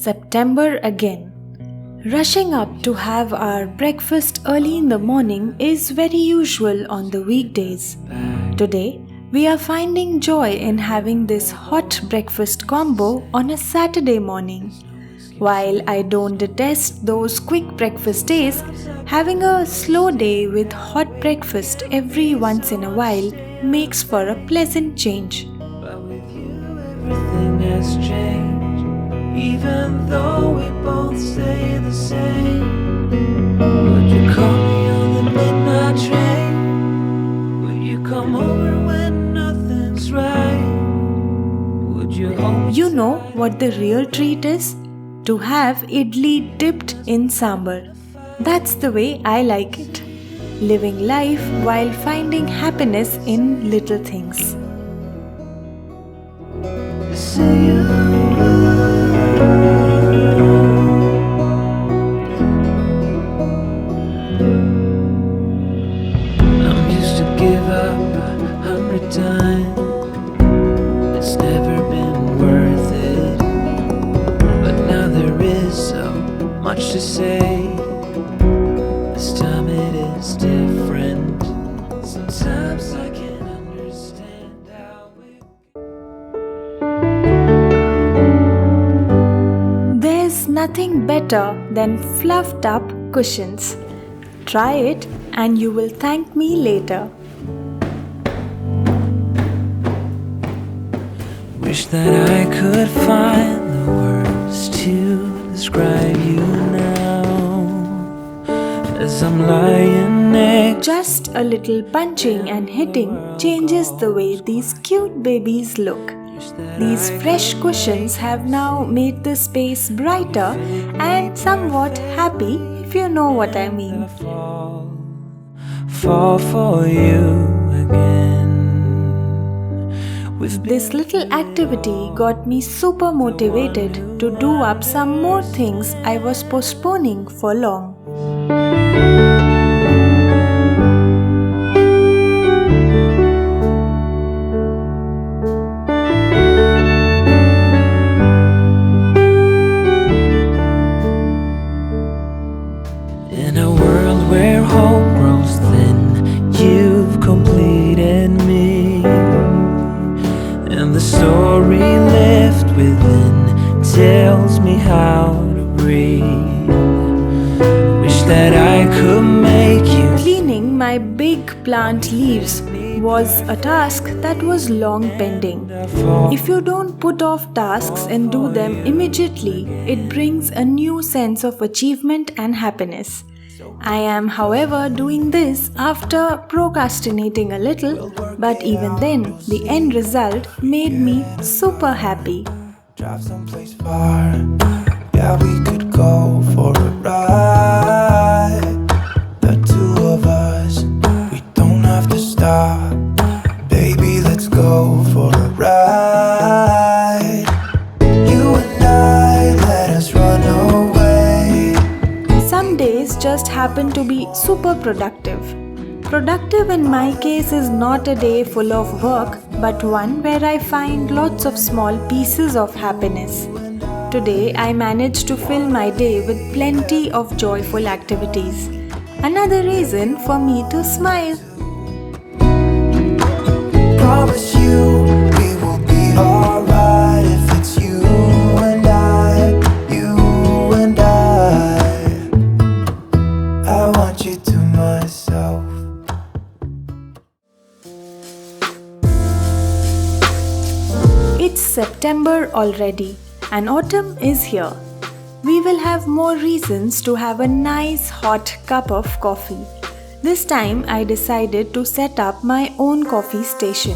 September again. Rushing up to have our breakfast early in the morning is very usual on the weekdays. Today, we are finding joy in having this hot breakfast combo on a Saturday morning. While I don't detest those quick breakfast days, having a slow day with hot breakfast every once in a while makes for a pleasant change. But with you everything has changed, even though we both stay the same. Would you call me on the midnight train? Would you come over when nothing's right? Would you hold You know what the real treat is? To have idli dipped in sambar. That's the way I like it. Living life while finding happiness in little things. say you I'm used to give up 100 times. It's never been worth it, but now there is so much to say. This time it is different. Sometimes I can't understand how it. There's nothing better than fluffed up cushions. Try it and you will thank me later. Wish that I could find the words to describe you now, as I'm lying next. Just a little punching and hitting changes the way these cute babies look. These fresh cushions have now made the space brighter and somewhat happy, if you know what I mean. Fall for you again. This little activity got me super motivated to do up some more things I was postponing for long. In a world where hope grows thin, you've completed me, and the story left within tells me how to breathe. Wish that I could make you. Cleaning my big plant leaves was a task that was long pending. If you don't put off tasks and do them immediately, it brings a new sense of achievement and happiness. I am, however, doing this after procrastinating a little, but even then, the end result made me super happy. Drive someplace far, yeah, we could go for a ride. The two of us, we don't have to stop. Baby, let's go for a ride. You and I, let us run away. Some days just happen to be super productive. Productive in my case is not a day full of work, but one where I find lots of small pieces of happiness. Today, I managed to fill my day with plenty of joyful activities. Another reason for me to smile. Promise you, we will be alright if it's you and I, you and I want you to myself. It's September already and autumn is here. We will have more reasons to have a nice hot cup of coffee. This time I decided to set up my own coffee station.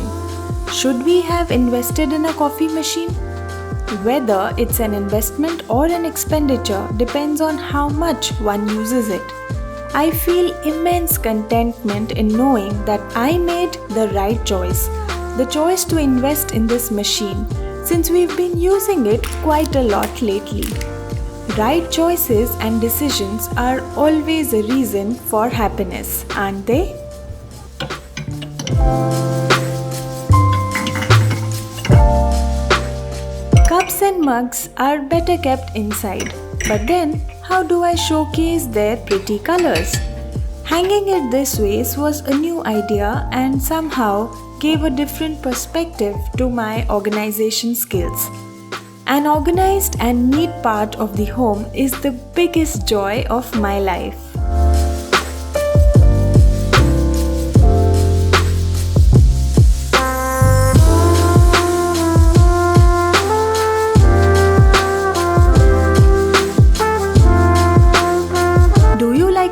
Should we have invested in a coffee machine? Whether it's an investment or an expenditure depends on how much one uses it. I feel immense contentment in knowing that I made the right choice. The choice to invest in this machine, since we've been using it quite a lot lately. Right choices and decisions are always a reason for happiness, aren't they? Cups and mugs are better kept inside. But then, how do I showcase their pretty colors? Hanging it this way was a new idea and somehow gave a different perspective to my organization skills. An organized and neat part of the home is the biggest joy of my life.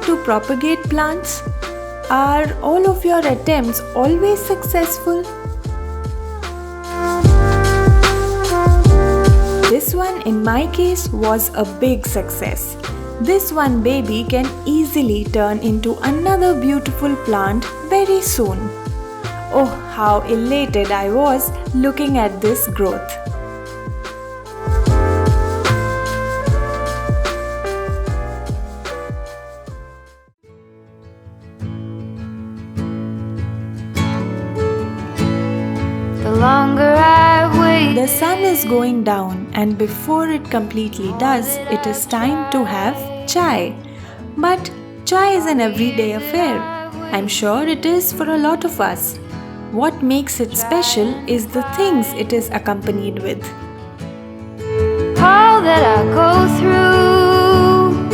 To propagate plants? Are all of your attempts always successful? This one in my case was a big success. This one baby can easily turn into another beautiful plant very soon. Oh, how elated I was looking at this growth. The sun is going down, and before it completely does, it is time to have chai. But chai is an everyday affair. I'm sure it is for a lot of us. What makes it special is the things it is accompanied with. All that I go through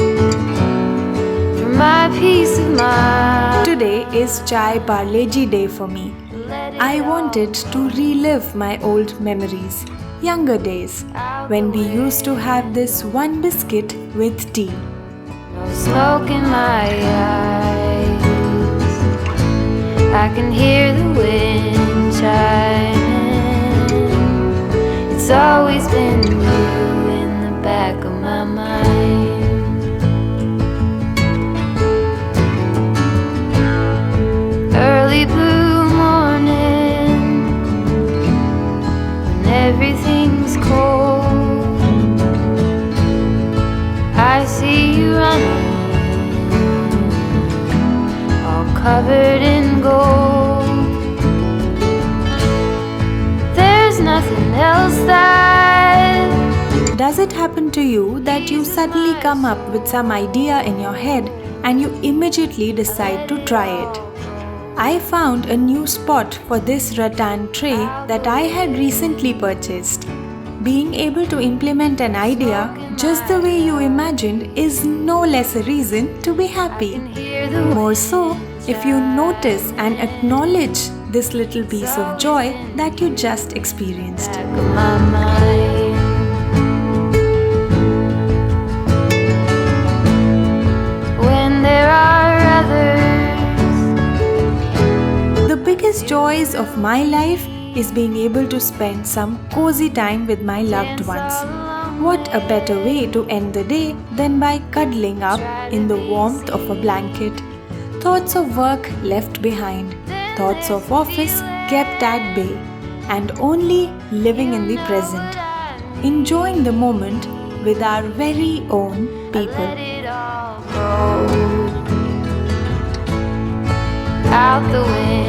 for my peace of mind. Today is Chai Parleji Day for me. I wanted to relive my old memories, younger days, when we used to have this one biscuit with tea. No smoke in my eyes. I can hear the wind chiming. It's always been you in the back of my mind. Early blue morning, when everything's cold, I see you running, all covered in gold. There's nothing else that... Does it happen to you that you suddenly come up with some idea in your head and you immediately decide to try it? I found a new spot for this rattan tray that I had recently purchased. Being able to implement an idea just the way you imagined is no less a reason to be happy. More so if you notice and acknowledge this little piece of joy that you just experienced. When there are others. The biggest joys of my life is being able to spend some cozy time with my loved ones. What a better way to end the day than by cuddling up in the warmth of a blanket. Thoughts of work left behind, thoughts of office kept at bay, and only living in the present, enjoying the moment with our very own people. Out the window.